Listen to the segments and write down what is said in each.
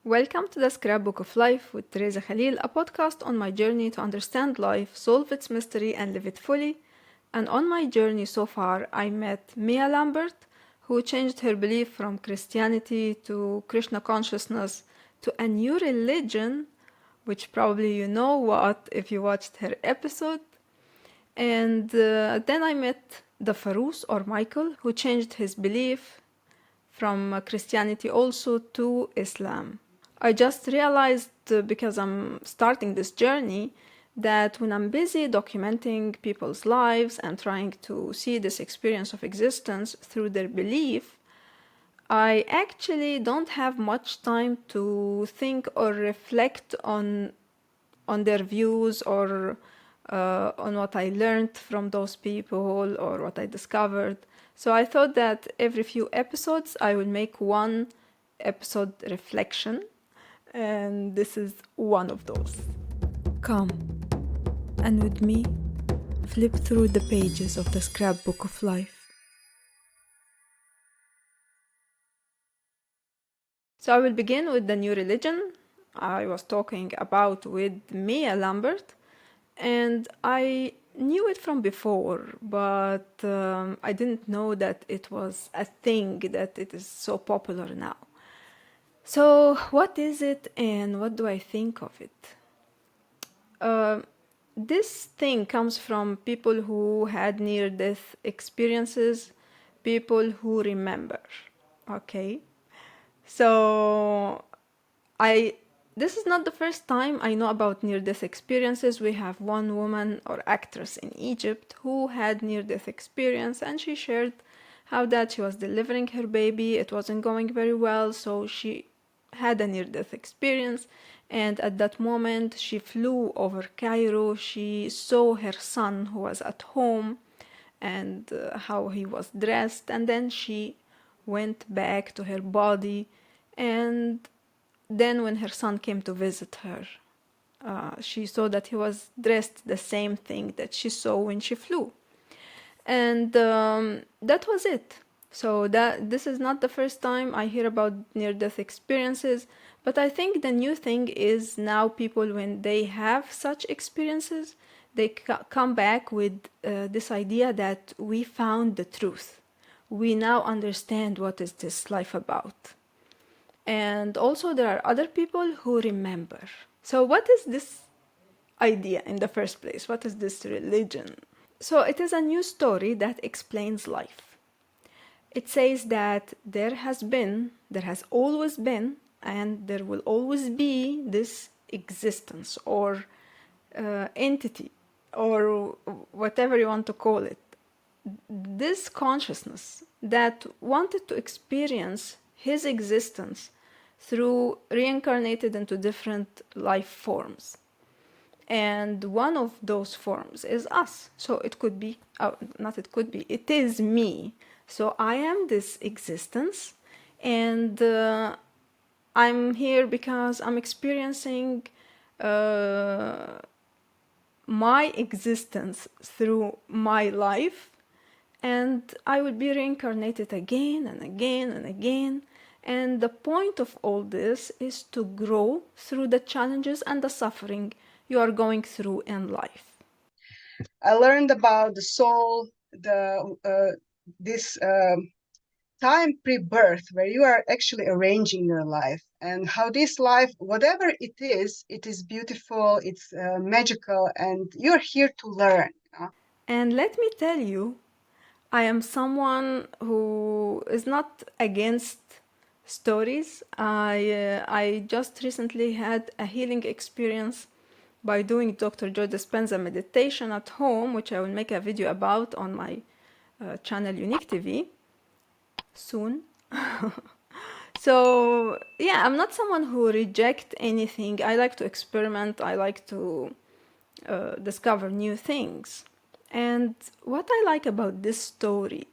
Welcome to the Scrapbook of Life with Theresa Khalil, a podcast on my journey to understand life, solve its mystery, and live it fully. And on my journey so far, I met Mia Lambert, who changed her belief from Christianity to Krishna consciousness to a new religion, which probably you know what if you watched her episode. And then I met the Farouz or Michael, who changed his belief from Christianity also to Islam. I just realized, because I'm starting this journey, that when I'm busy documenting people's lives and trying to see this experience of existence through their belief, I actually don't have much time to think or reflect on their views or on what I learned from those people or what I discovered. So I thought that every few episodes I will make one episode reflection, and this is one of those. Come, and with me, flip through the pages of the Scrapbook of Life. So I will begin with the new religion I was talking about with Mia Lambert, and I knew it from before, but I didn't know that it was a thing, that it is so popular now. So what is it and what do I think of it? This thing comes from people who had near-death experiences, people who remember, okay? So this is not the first time I know about near-death experiences. We have one woman or actress in Egypt who had near-death experience, and she shared how that she was delivering her baby. It wasn't going very well, so she had a near-death experience, and at that moment she flew over Cairo. She saw her son who was at home and how he was dressed, and then she went back to her body, and then when her son came to visit her, she saw that he was dressed the same thing that she saw when she flew. And that was it. So this is not the first time I hear about near-death experiences, but I think the new thing is now people, when they have such experiences, they come back with this idea that we found the truth. We now understand what is this life about. And also there are other people who remember. So what is this idea in the first place? What is this religion? So it is a new story that explains life. It says that there has always been, and there will always be this existence or entity or whatever you want to call it. This consciousness that wanted to experience his existence through reincarnated into different life forms. And one of those forms is us. So it is me. So I am this existence, and I'm here because I'm experiencing my existence through my life, and I will be reincarnated again and again and again. And the point of all this is to grow through the challenges and the suffering you are going through in life. I learned about the soul, this time pre-birth, where you are actually arranging your life, and how this life, whatever it is beautiful, it's magical, and you're here to learn. And let me tell you, I am someone who is not against stories. I just recently had a healing experience by doing Dr. Joe Dispenza meditation at home, which I will make a video about on my channel Unique TV soon. So yeah, I'm not someone who rejects anything. I like to experiment. I like to discover new things. And what I like about this story,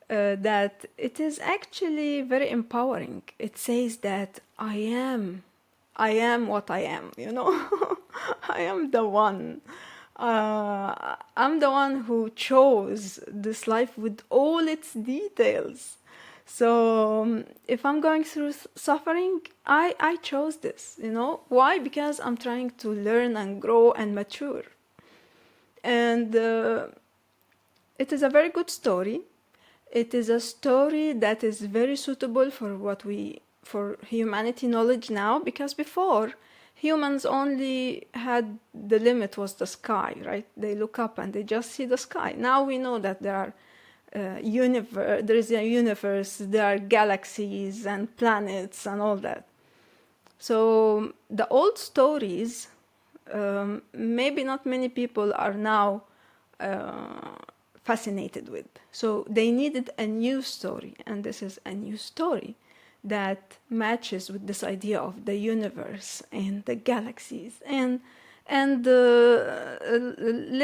that it is actually very empowering. It says that I am what I am, you know. I am the one. I'm the one who chose this life with all its details. So if I'm going through suffering, I chose this, you know. Why? Because I'm trying to learn and grow and mature. And it is a very good story. It is a story that is very suitable for humanity knowledge now, because before humans only had the limit was the sky, right? They look up and they just see the sky. Now we know that there is a universe, there are galaxies and planets and all that. So the old stories, maybe not many people are now fascinated with. So they needed a new story, and this is a new story that matches with this idea of the universe and the galaxies and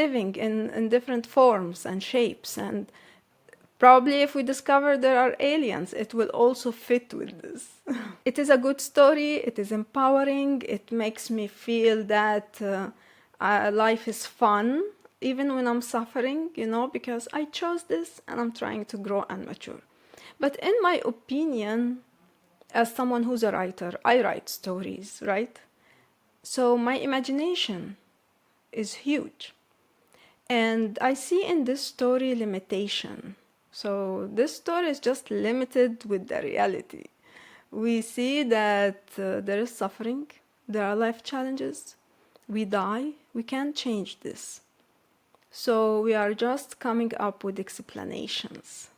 living in different forms and shapes. And probably if we discover there are aliens, it will also fit with this. It is a good story, it is empowering, it makes me feel that life is fun, even when I'm suffering, you know, because I chose this and I'm trying to grow and mature. But in my opinion, as someone who's a writer, I write stories, right? So my imagination is huge. And I see in this story limitation. So this story is just limited with the reality. We see that there is suffering, there are life challenges, we die, we can't change this. So we are just coming up with explanations.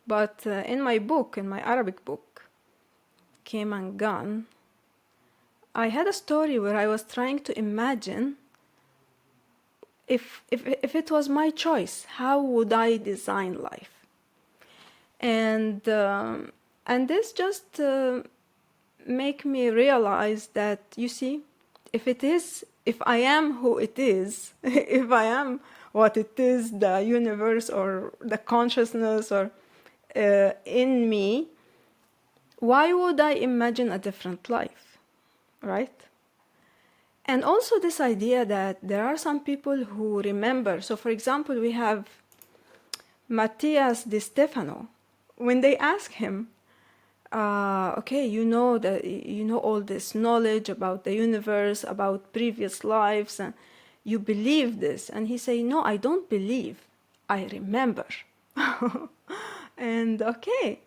But in my book, in my Arabic book, Came and Gone, I had a story where I was trying to imagine if it was my choice, how would I design life? And this just make me realize that, you see, if I am who it is, if I am what it is, the universe or the consciousness or in me, why would I imagine a different life, right? And also this idea that there are some people who remember. So for example, we have Matías De Stefano. When they ask him, okay, you know all this knowledge about the universe, about previous lives, and you believe this? And he say, no, I don't believe, I remember. And okay,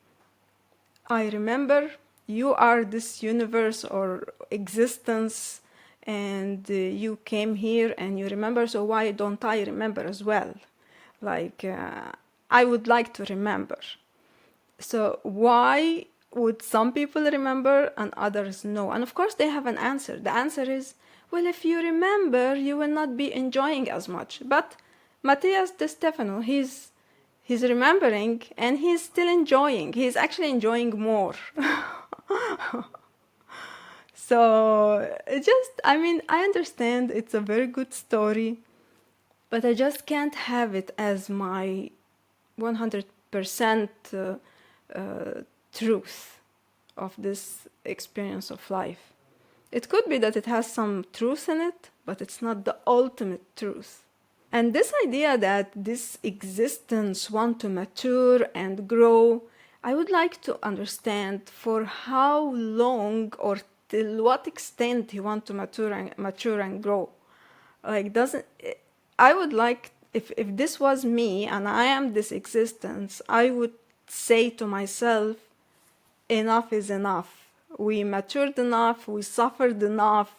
I remember you are this universe or existence, and you came here and you remember, so why don't I remember as well? Like, I would like to remember. So why would some people remember and others no? And of course they have an answer. The answer is, well, if you remember, you will not be enjoying as much. But Matías De Stefano, he's remembering and he's still enjoying. He's actually enjoying more. So I understand it's a very good story, but I just can't have it as my 100% truth of this experience of life. It could be that it has some truth in it, but it's not the ultimate truth. And this idea that this existence want to mature and grow, I would like to understand for how long or till what extent he want to mature and grow. Like, I would like, if this was me and I am this existence, I would say to myself, enough is enough. We matured enough, we suffered enough,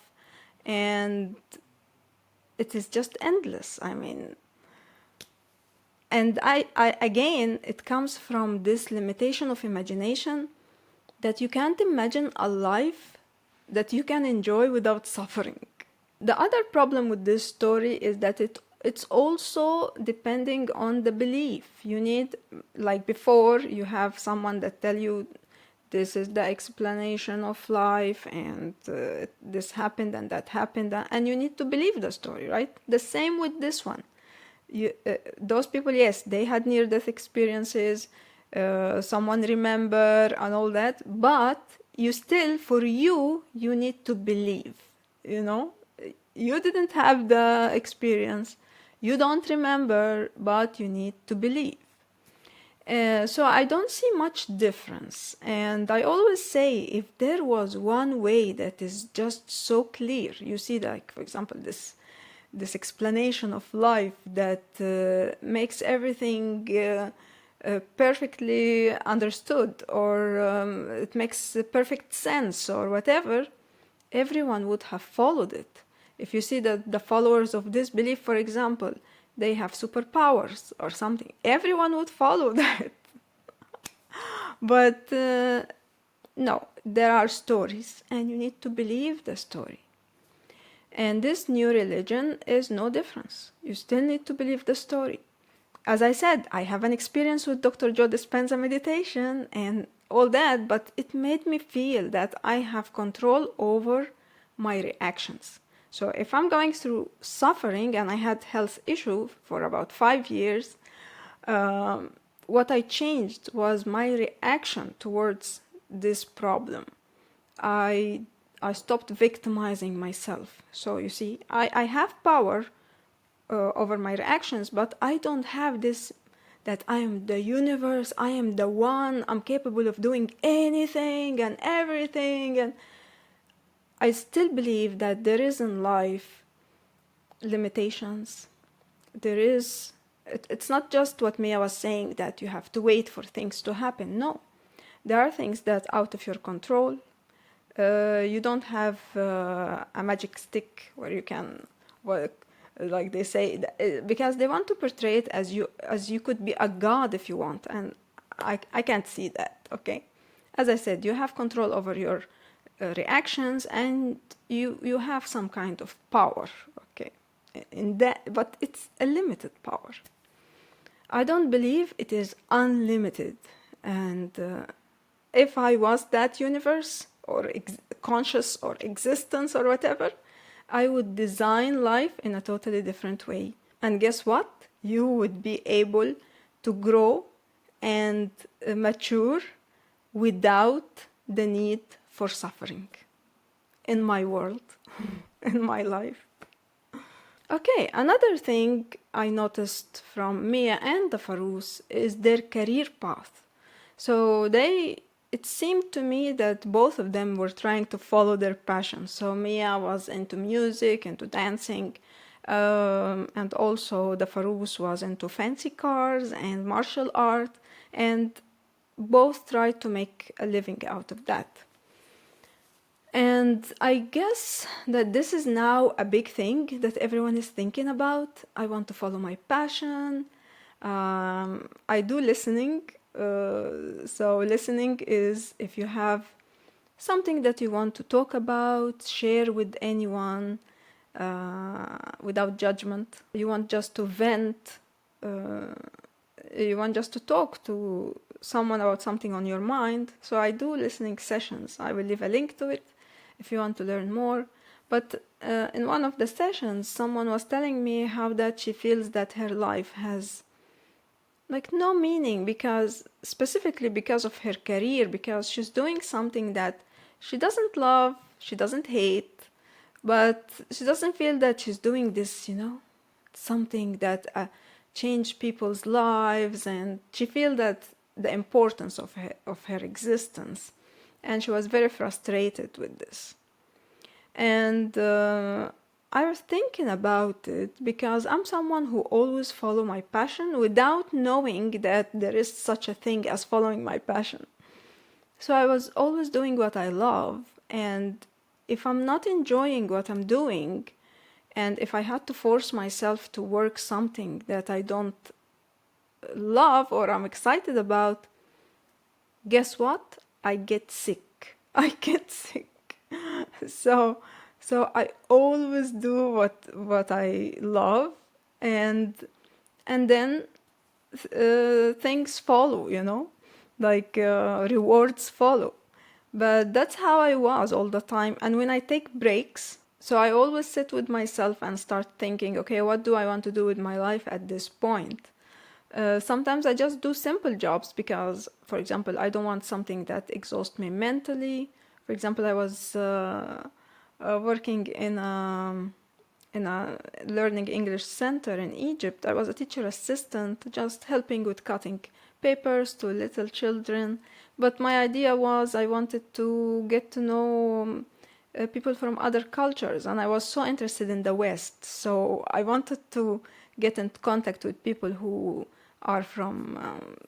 and it is just endless. I mean, and I again, it comes from this limitation of imagination, that you can't imagine a life that you can enjoy without suffering. The other problem with this story is that it's also depending on the belief. You need, like before, you have someone that tell you this is the explanation of life, and this happened and that happened, and you need to believe the story, right? The same with this one. Those people, yes, they had near-death experiences, someone remember and all that, but you still, for you need to believe, you know? You didn't have the experience, you don't remember, but you need to believe. So I don't see much difference. And I always say, if there was one way that is just so clear, you see, like, for example, this explanation of life that makes everything perfectly understood, or it makes perfect sense, or whatever, everyone would have followed it. If you see that the followers of this belief, for example, they have superpowers or something, everyone would follow that. But no, there are stories, and you need to believe the story. And this new religion is no difference. You still need to believe the story. As I said, I have an experience with Dr. Joe Dispenza meditation and all that, but it made me feel that I have control over my reactions. So if I'm going through suffering, and I had health issue for about 5 years, what I changed was my reaction towards this problem. I stopped victimizing myself. So you see, I have power over my reactions, but I don't have this that I am the universe, I am the one, I'm capable of doing anything and everything. And I still believe that there is in life limitations. There is, it's not just what Mia was saying, that you have to wait for things to happen. No, there are things that are out of your control. You don't have a magic stick where you can work, like they say, because they want to portray it as you could be a god if you want, and I can't see that. Okay, as I said, you have control over your reactions, and you have some kind of power. Okay, in that, but it's a limited power. I don't believe it is unlimited, and if I was that universe, or conscious, or existence, or whatever, I would design life in a totally different way. And guess what? You would be able to grow and mature without the need for suffering in my world, in my life. Okay, another thing I noticed from Mia and the Farouz is their career path. So it seemed to me that both of them were trying to follow their passion. So Mia was into music, into dancing, and also the Farouz was into fancy cars and martial art, and both tried to make a living out of that. And I guess that this is now a big thing that everyone is thinking about. I want to follow my passion. I do listening. So listening is if you have something that you want to talk about, share with anyone without judgment. You want just to vent. You want just to talk to someone about something on your mind. So I do listening sessions. I will leave a link to it if you want to learn more. But in one of the sessions, someone was telling me how that she feels that her life has like no meaning, because specifically because of her career, because she's doing something that she doesn't love, she doesn't hate, but she doesn't feel that she's doing this, something that change people's lives, and she feels that the importance of her existence, and she was very frustrated with this. And I was thinking about it because I'm someone who always follow my passion without knowing that there is such a thing as following my passion. So I was always doing what I love, and if I'm not enjoying what I'm doing, and if I had to force myself to work something that I don't love or I'm excited about, guess what? I get sick. I get sick. So I always do what I love, and then things follow, like rewards follow. But that's how I was all the time. And when I take breaks, so I always sit with myself and start thinking, okay, what do I want to do with my life at this point? Sometimes I just do simple jobs because, for example, I don't want something that exhausts me mentally. For example, I was working in a learning English center in Egypt. I was a teacher assistant, just helping with cutting papers to little children. But my idea was I wanted to get to know people from other cultures, and I was so interested in the West. So I wanted to get in contact with people who are from,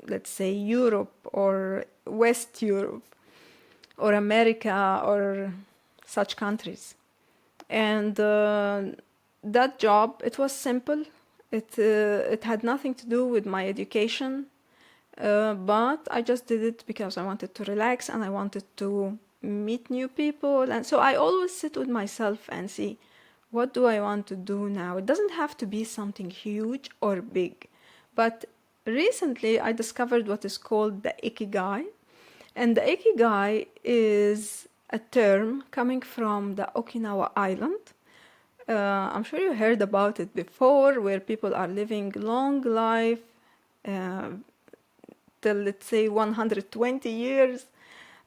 let's say, Europe or West Europe or America or such countries. And that job, it was simple. It had nothing to do with my education, but I just did it because I wanted to relax and I wanted to meet new people. And so I always sit with myself and see, what do I want to do now? It doesn't have to be something huge or big. But recently I discovered what is called the ikigai. And the ikigai is a term coming from the Okinawa island. I'm sure you heard about it before, where people are living long life till, let's say, 120 years,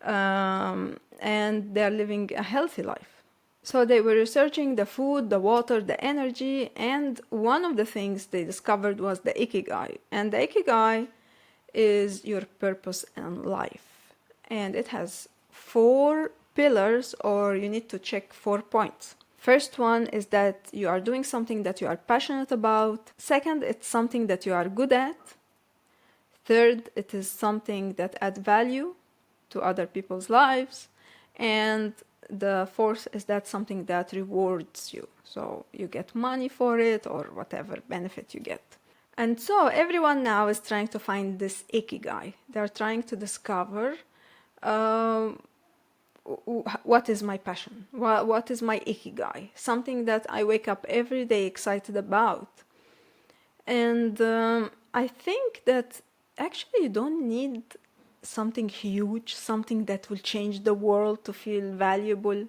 and they're living a healthy life. So they were researching the food, the water, the energy, and one of the things they discovered was the ikigai. And the ikigai is your purpose in life. And it has 4 pillars, or you need to check 4 points. First one is that you are doing something that you are passionate about. Second, it's something that you are good at. Third, it is something that adds value to other people's lives. And the fourth is that something that rewards you. So you get money for it or whatever benefit you get. And so everyone now is trying to find this ikigai. They're trying to discover what is my passion? What is my ikigai? Something that I wake up every day excited about. And I think that actually you don't need something huge, something that will change the world to feel valuable.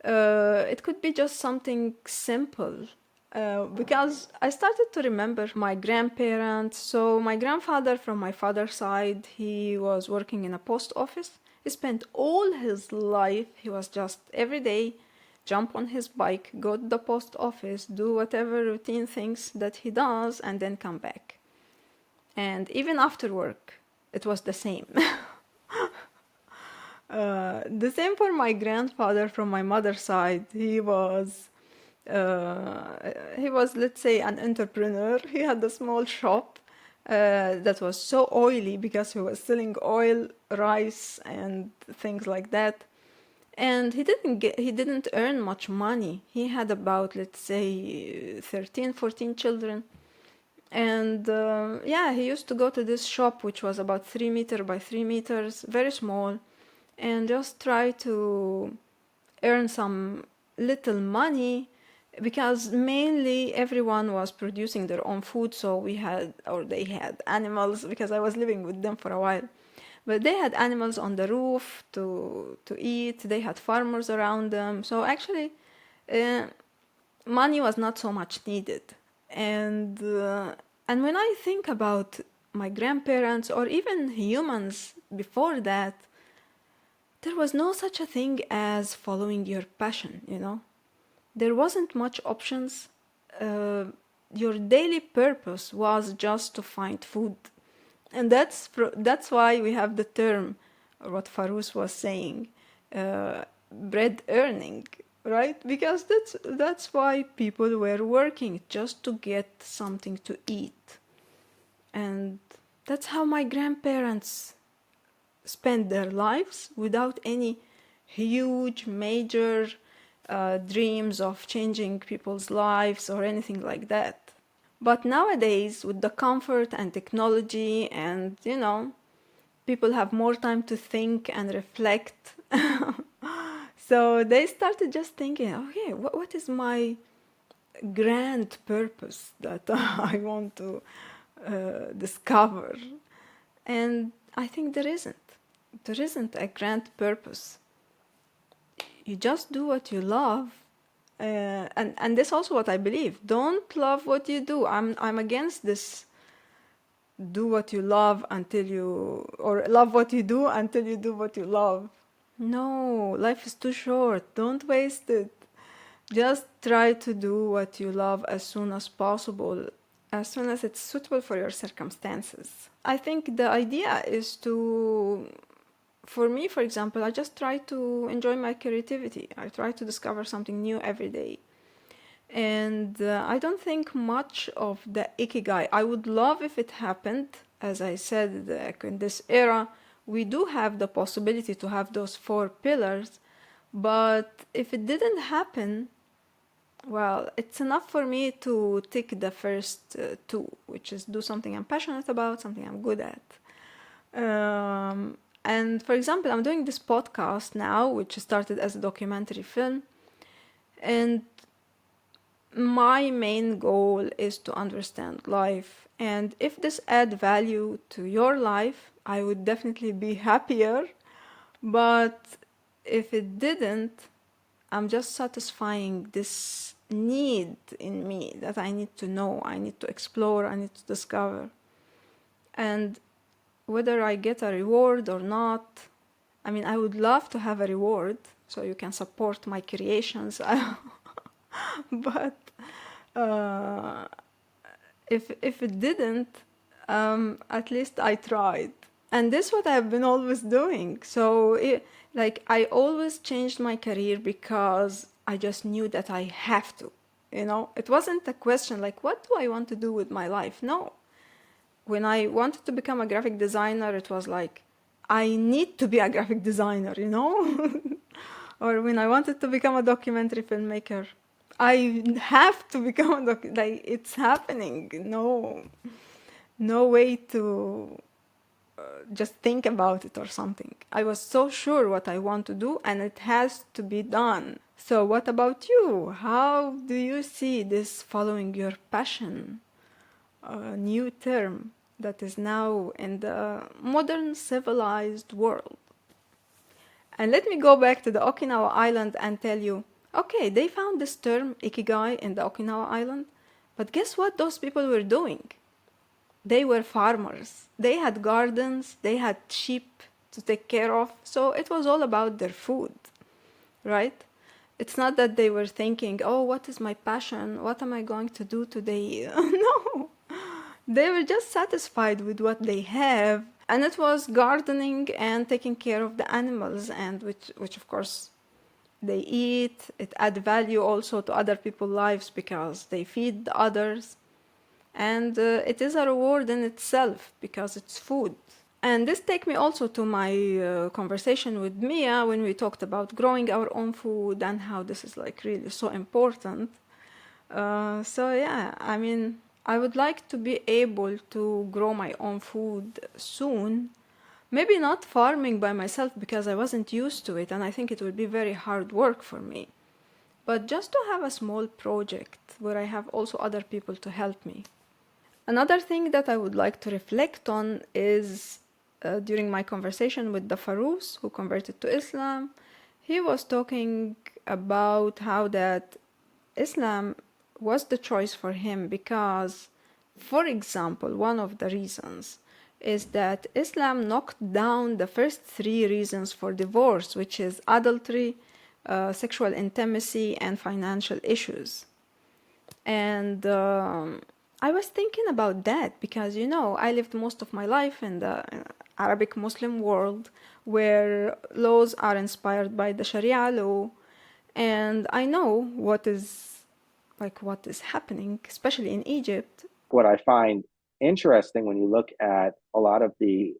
It could be just something simple. Because I started to remember my grandparents. So my grandfather from my father's side, he was working in a post office. He spent all his life, he was just every day jump on his bike, go to the post office, do whatever routine things that he does, and then come back. And even after work, it was the same. The same for my grandfather from my mother's side. He was, let's say, an entrepreneur. He had a small shop that was so oily because he was selling oil, rice, and things like that. And he didn't earn much money. He had about, let's say, 13, 14 children. And he used to go to this shop, which was about 3 meters by 3 meters, very small, and just try to earn some little money, because mainly everyone was producing their own food. So they had animals, because I was living with them for a while. But they had animals on the roof to eat. They had farmers around them. So actually, money was not so much needed. And when I think about my grandparents or even humans before that, there was no such a thing as following your passion, you know? There wasn't much options. Your daily purpose was just to find food. And that's why we have the term, or what Farouz was saying, bread earning, right? Because that's why people were working, just to get something to eat. And that's how my grandparents spent their lives, without any huge, major dreams of changing people's lives or anything like that. But nowadays, with the comfort and technology and, people have more time to think and reflect. So they started just thinking, okay, what is my grand purpose that I want to discover? And I think there isn't. There isn't a grand purpose. You just do what you love. And that's also what I believe. Don't love what you do. I'm against this. Do what you love or love what you do until you do what you love. No, life is too short. Don't waste it. Just try to do what you love as soon as possible. as soon as it's suitable for your circumstances. I think the idea is to, for me, for example, I just try to enjoy my creativity. I try to discover something new every day. And I don't think much of the ikigai. I would love if it happened. As I said, in this era, we do have the possibility to have those 4 pillars. But if it didn't happen, well, it's enough for me to tick the first 2, which is do something I'm passionate about, something I'm good at. And for example, I'm doing this podcast now, which started as a documentary film. And my main goal is to understand life. And if this add value to your life, I would definitely be happier. But if it didn't, I'm just satisfying this need in me that I need to know, I need to explore, I need to discover. And whether I get a reward or not, I mean, I would love to have a reward so you can support my creations. But if it didn't, at least I tried. And this is what I've been always doing. So I always changed my career because I just knew that I have to, it wasn't a question like, what do I want to do with my life? No. When I wanted to become a graphic designer, it was like, I need to be a graphic designer, Or when I wanted to become a documentary filmmaker, I have to become it's happening. No way to just think about it or something. I was so sure what I want to do, and it has to be done. So what about you? How do you see this following your passion? A new term that is now in the modern civilized world. And let me go back to the Okinawa island and tell you, okay, they found this term ikigai in the Okinawa island, but guess what those people were doing? They were farmers. They had gardens, they had sheep to take care of, so it was all about their food, right? It's not that they were thinking, oh, what is my passion? What am I going to do today? No. They were just satisfied with what they have, and it was gardening and taking care of the animals, and which of course they eat. It adds value also to other people's lives because they feed the others, and it is a reward in itself because it's food. And this takes me also to my conversation with Mia when we talked about growing our own food and how this is really so important. So yeah, I mean, I would like to be able to grow my own food soon. Maybe not farming by myself because I wasn't used to it, and I think it would be very hard work for me. But just to have a small project where I have also other people to help me. Another thing that I would like to reflect on is during my conversation with the Farous, who converted to Islam, he was talking about how that Islam was the choice for him because, for example, one of the reasons is that Islam knocked down the first 3 reasons for divorce, which is adultery, sexual intimacy, and financial issues. And I was thinking about that because, I lived most of my life in the Arabic Muslim world where laws are inspired by the Sharia law, and I know what is happening, especially in Egypt. What I find interesting when you look at a lot of the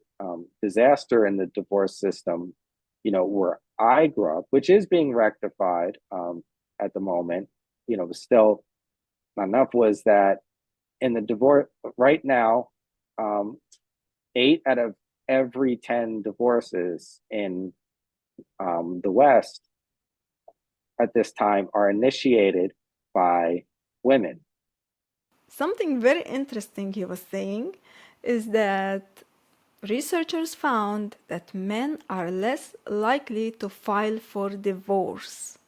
disaster in the divorce system, where I grew up, which is being rectified at the moment, but still not enough, was that in the divorce right now, 8 out of every 10 divorces in the West at this time are initiated by women. Something very interesting he was saying is that researchers found that men are less likely to file for divorce.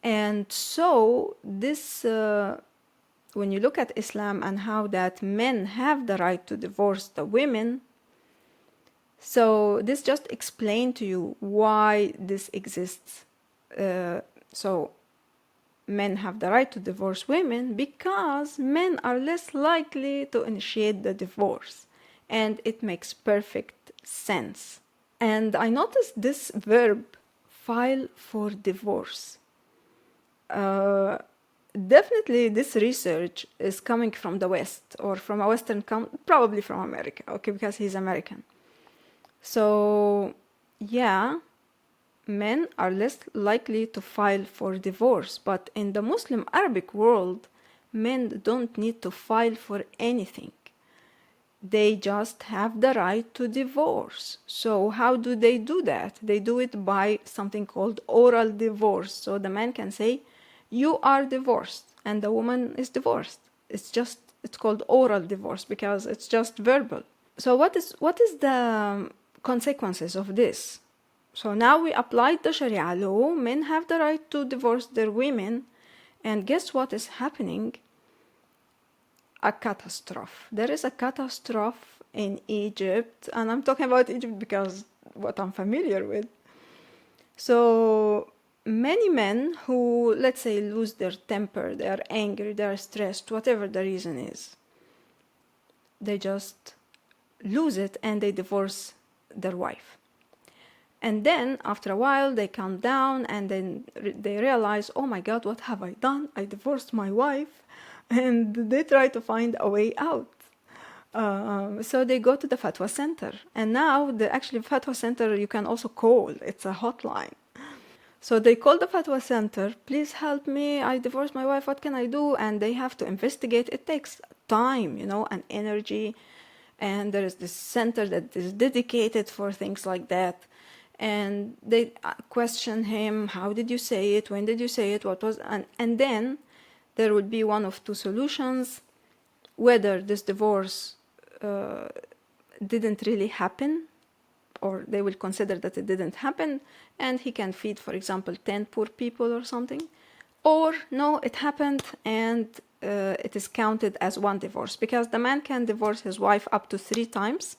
And so this, when you look at Islam and how that men have the right to divorce the women, so this just explains to you why this exists. So men have the right to divorce women because men are less likely to initiate the divorce. And it makes perfect sense. And I noticed this verb, file for divorce. Definitely this research is coming from the West or from a Western probably from America, okay, because he's American. So, yeah, men are less likely to file for divorce, but in the Muslim Arabic world, men don't need to file for anything. They just have the right to divorce. So how do they do that? They do it by something called oral divorce. So the man can say, you are divorced, and the woman is divorced. It's called oral divorce because it's just verbal. So what is the consequences of this? So now we applied the Sharia law. Men have the right to divorce their women. And guess what is happening? A catastrophe. There is a catastrophe in Egypt. And I'm talking about Egypt because what I'm familiar with. So many men who, let's say, lose their temper, they are angry, they are stressed, whatever the reason is, they just lose it and they divorce their wife. And then after a while they calm down and then they realize, oh my God, what have I done? I divorced my wife. And they try to find a way out. So they go to the fatwa center. And now the fatwa center you can also call. It's a hotline. So they call the fatwa center, please help me, I divorced my wife, what can I do? And they have to investigate. It takes time, and energy. And there is this center that is dedicated for things like that. And they question him, how did you say it? When did you say it? What was... And then there would be one of two solutions, whether this divorce didn't really happen, or they will consider that it didn't happen, and he can feed, for example, 10 poor people or something. Or, no, it happened, and it is counted as one divorce, because the man can divorce his wife up to 3 times.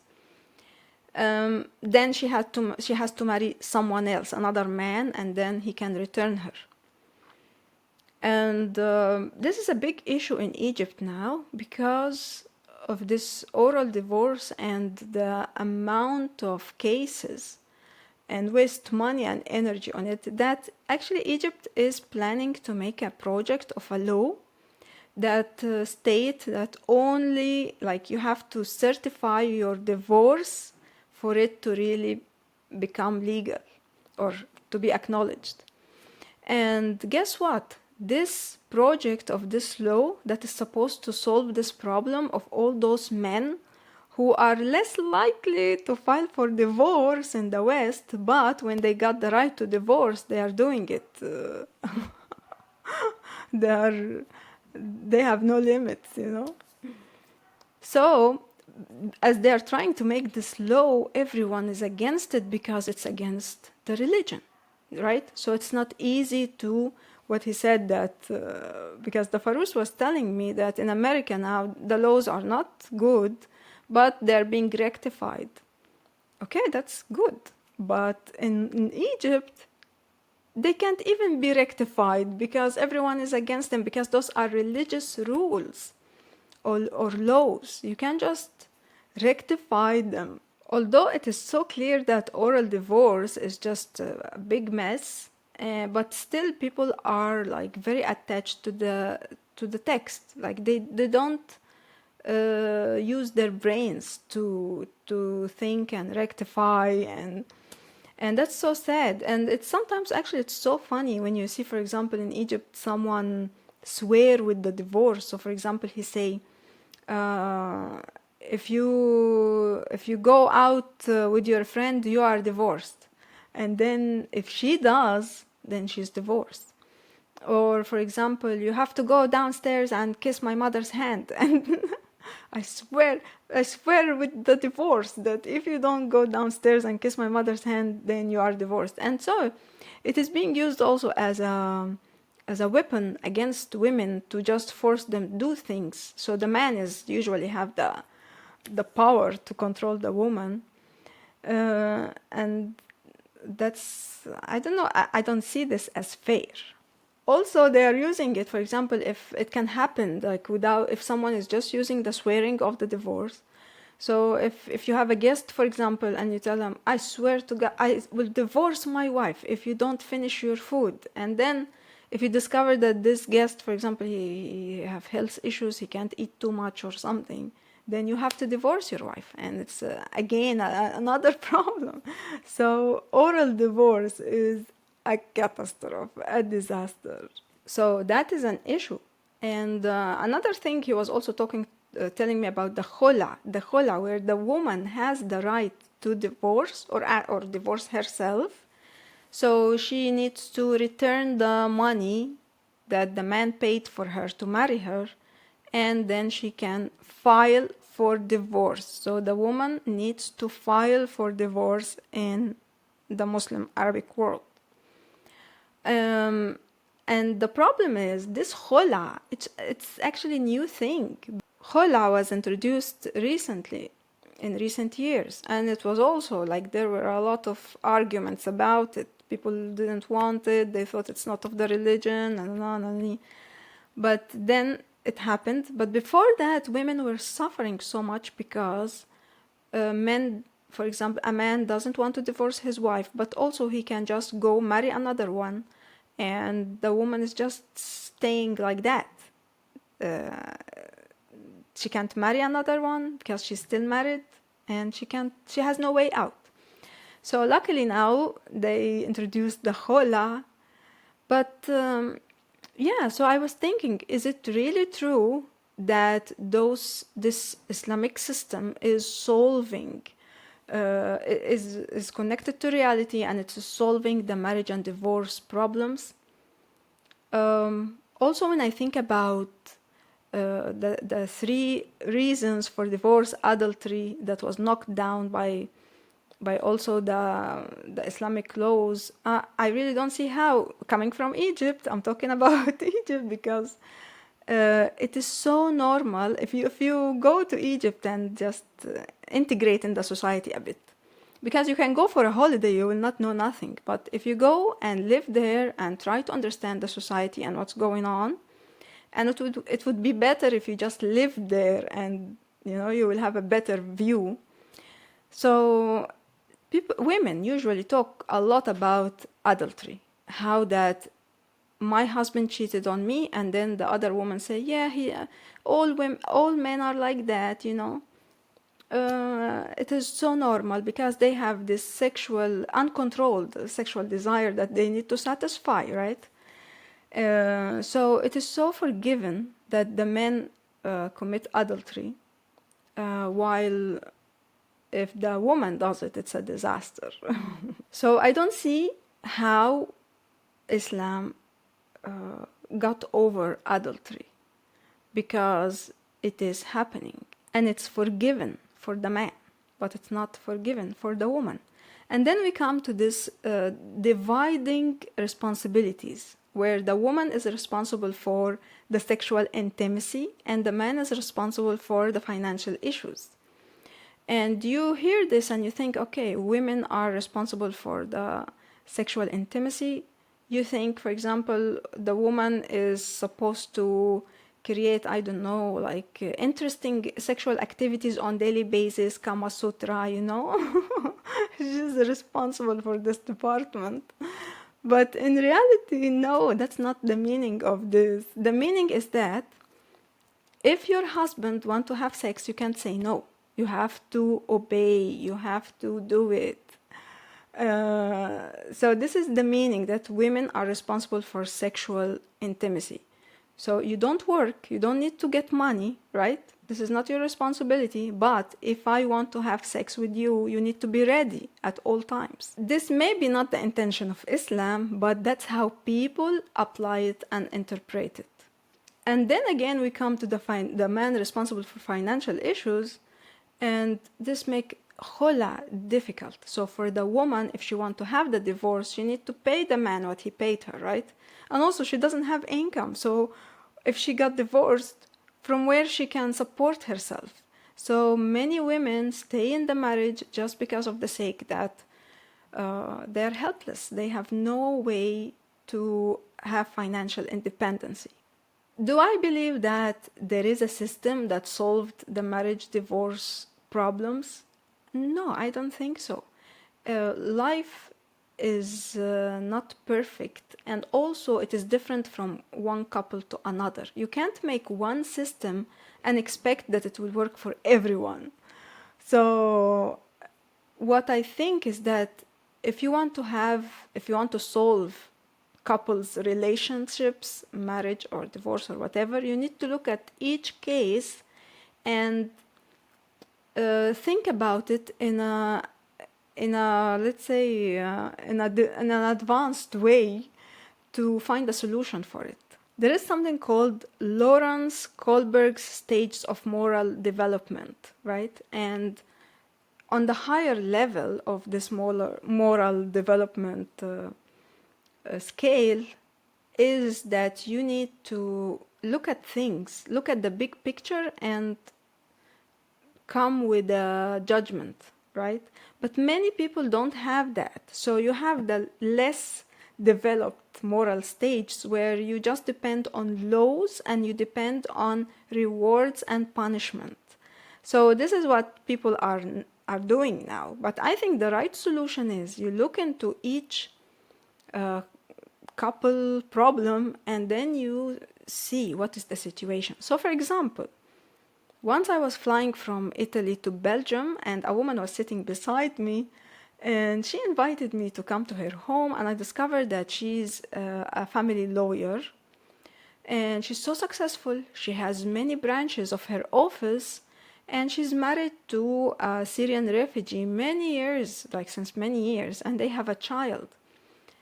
Then she has to marry someone else, another man, and then he can return her. And this is a big issue in Egypt now because of this oral divorce and the amount of cases and waste money and energy on it, that actually Egypt is planning to make a project of a law that state that only, like, you have to certify your divorce for it to really become legal or to be acknowledged. And guess what? This project of this law that is supposed to solve this problem of all those men who are less likely to file for divorce in the West, but when they got the right to divorce, they are doing it. They have no limits, So, as they are trying to make this law, everyone is against it because it's against the religion, right? So it's not easy to... What he said that, because the Farouz was telling me that in America now the laws are not good, but they're being rectified. Okay, that's good. But in Egypt, they can't even be rectified because everyone is against them, because those are religious rules or laws. You can't just rectify them. Although it is so clear that oral divorce is just a big mess, but still people are like very attached to the text. Like they don't use their brains to think and rectify, and that's so sad. And it's sometimes actually it's so funny when you see, for example, in Egypt someone swear with the divorce. So for example, he say, if you go out with your friend, you are divorced. And then if she does, then she's divorced. Or for example, you have to go downstairs and kiss my mother's hand. And I swear with the divorce that if you don't go downstairs and kiss my mother's hand, then you are divorced. And so it is being used also as a weapon against women to just force them to do things. So the man is usually have the power to control the woman. And that's, I don't know, I don't see this as fair. also they are using it, for example, if it can happen, like if someone is just using the swearing of the divorce. So if you have a guest, for example, and you tell them, I swear to God, I will divorce my wife if you don't finish your food. And then if you discover that this guest, for example, he have health issues, he can't eat too much or something, then you have to divorce your wife. And it's, again, another problem. So oral divorce is a catastrophe, a disaster. So that is an issue. And another thing, he was also telling me about the khula, where the woman has the right to divorce or divorce herself. So she needs to return the money that the man paid for her to marry her, and then she can file for divorce. So the woman needs to file for divorce in the Muslim Arabic world. And the problem is this khula, it's actually a new thing. Khula was introduced recently, in recent years, and it was also like there were a lot of arguments about it. People didn't want it, they thought it's not of the religion, but then it happened. But before that, women were suffering so much because men, for example, a man doesn't want to divorce his wife, but also he can just go marry another one, and the woman is just staying like that. She can't marry another one because she's still married, and she has no way out. So luckily now they introduced the khula, but so I was thinking, is it really true that this Islamic system is solving, is connected to reality, and it's solving the marriage and divorce problems? Also, when I think about the 3 reasons for divorce, adultery, that was knocked down by also the Islamic laws, I really don't see how, coming from Egypt, I'm talking about Egypt because it is so normal. If you go to Egypt and just integrate in the society a bit, because you can go for a holiday, you will not know nothing. But if you go and live there and try to understand the society and what's going on, and it would be better if you just lived there, and you will have a better view. So women usually talk a lot about adultery, how that my husband cheated on me, and then the other woman say, yeah, all men are like that, it is so normal because they have this uncontrolled sexual desire that they need to satisfy, right? So it is so forgiven that the men commit adultery, while if the woman does it, it's a disaster. So I don't see how Islam got over adultery, because it is happening and it's forgiven for the man, but it's not forgiven for the woman. And then we come to this dividing responsibilities, where the woman is responsible for the sexual intimacy and the man is responsible for the financial issues. And you hear this and you think, okay, women are responsible for the sexual intimacy. You think, for example, the woman is supposed to create, I don't know, like interesting sexual activities on daily basis, Kama Sutra, She's responsible for this department. But in reality, no, that's not the meaning of this. The meaning is that if your husband wants to have sex, you can't say no. You have to obey. You have to do it. So this is the meaning, that women are responsible for sexual intimacy. So you don't work, you don't need to get money, right? This is not your responsibility. But if I want to have sex with you, you need to be ready at all times. This may be not the intention of Islam, but that's how people apply it and interpret it. And then again, we come to the man responsible for financial issues, and this make khula difficult. So for the woman, if she wants to have the divorce, she needs to pay the man what he paid her, right? And also she doesn't have income. So if she got divorced, from where she can support herself? So many women stay in the marriage just because of the sake that they're helpless. They have no way to have financial independency. Do I believe that there is a system that solved the marriage divorce problems? No, I don't think so. Life is not perfect, and also it is different from one couple to another. You can't make one system and expect that it will work for everyone. So what I think is that if you want to solve couples' relationships, marriage or divorce or whatever, you need to look at each case and think about it in an advanced way to find a solution for it. There is something called Lawrence Kohlberg's stages of moral development, right? And on the higher level of this moral development scale is that you need to look at things, look at the big picture and come with a judgment, right? But many people don't have that. So you have the less developed moral stages where you just depend on laws and you depend on rewards and punishment. So this is what people are doing now. But I think the right solution is you look into each couple problem and then you see what is the situation. So for example, once I was flying from Italy to Belgium and a woman was sitting beside me and she invited me to come to her home, and I discovered that she's a family lawyer and she's so successful. She has many branches of her office and she's married to a Syrian refugee since many years, and they have a child.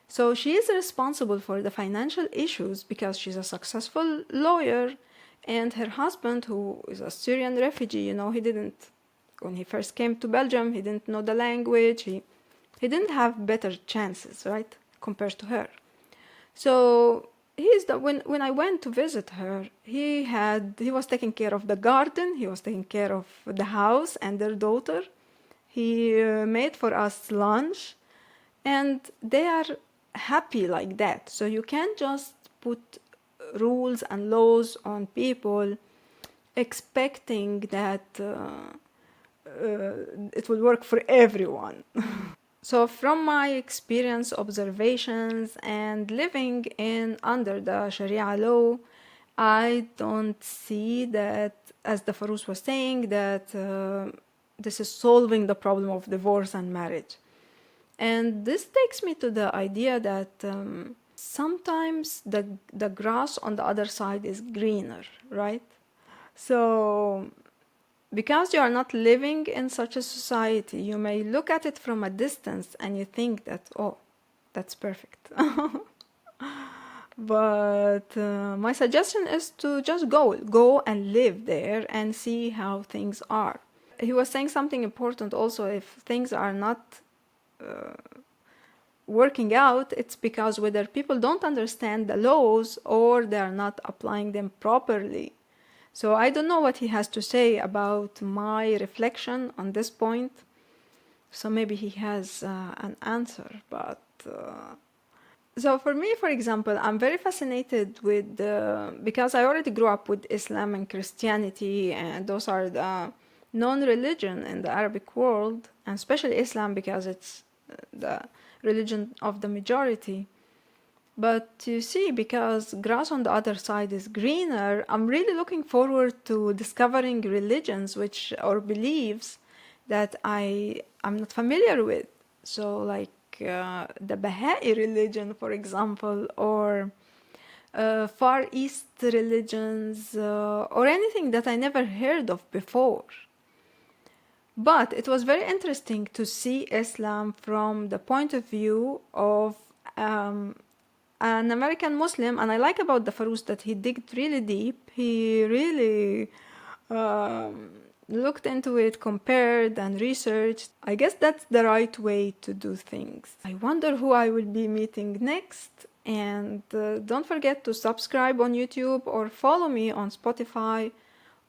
So she is responsible for the financial issues because she's a successful lawyer, and her husband, who is a Syrian refugee, when he first came to Belgium, he didn't know the language, he didn't have better chances, right, compared to her. So when I went to visit her, he was taking care of the garden, he was taking care of the house and their daughter. He made for us lunch, and they are happy like that. So you can't just put rules and laws on people expecting that it will work for everyone. So from my experience, observations, and living under the Sharia law, I don't see that, as the Farouz was saying, that this is solving the problem of divorce and marriage. And this takes me to the idea that sometimes the grass on the other side is greener, right? So because you are not living in such a society, you may look at it from a distance and you think that, oh, that's perfect. But my suggestion is to just go and live there and see how things are. He was saying something important also. If things are not working out, it's because whether people don't understand the laws or they are not applying them properly. So I don't know what he has to say about my reflection on this point. So maybe he has an answer. But so for me, for example, I'm very fascinated with because I already grew up with Islam and Christianity, and those are the known religion in the Arabic world, and especially Islam because it's the religion of the majority. But you see, because grass on the other side is greener, I'm really looking forward to discovering religions or beliefs that I'm not familiar with. So like the Baha'i religion, for example, or Far East religions, or anything that I never heard of before. But it was very interesting to see Islam from the point of view of an American Muslim, and I like about the Farouz that he digged really deep. He really looked into it, compared and researched. I guess that's the right way to do things. I wonder who I will be meeting next, and don't forget to subscribe on YouTube or follow me on Spotify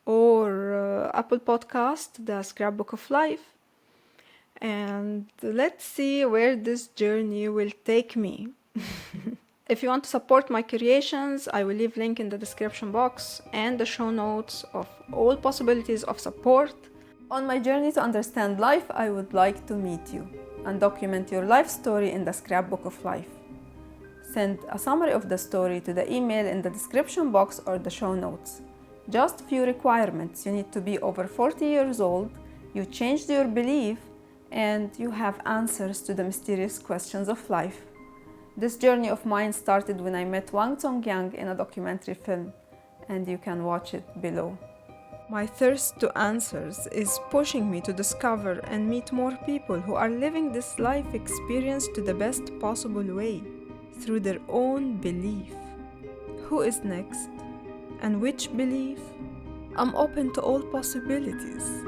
or Apple Podcast, the Scrapbook of Life. And let's see where this journey will take me. If you want to support my creations, I will leave link in the description box and the show notes of all possibilities of support. On my journey to understand life, I would like to meet you and document your life story in the scrapbook of life. Send a summary of the story to the email in the description box or the show notes. Just few requirements. You need to be over 40 years old, you changed your belief, and you have answers to the mysterious questions of life. This journey of mine started when I met Wang Zongyang in a documentary film, and you can watch it below. My thirst to answers is pushing me to discover and meet more people who are living this life experience to the best possible way, through their own belief. Who is next? And which belief? I'm open to all possibilities.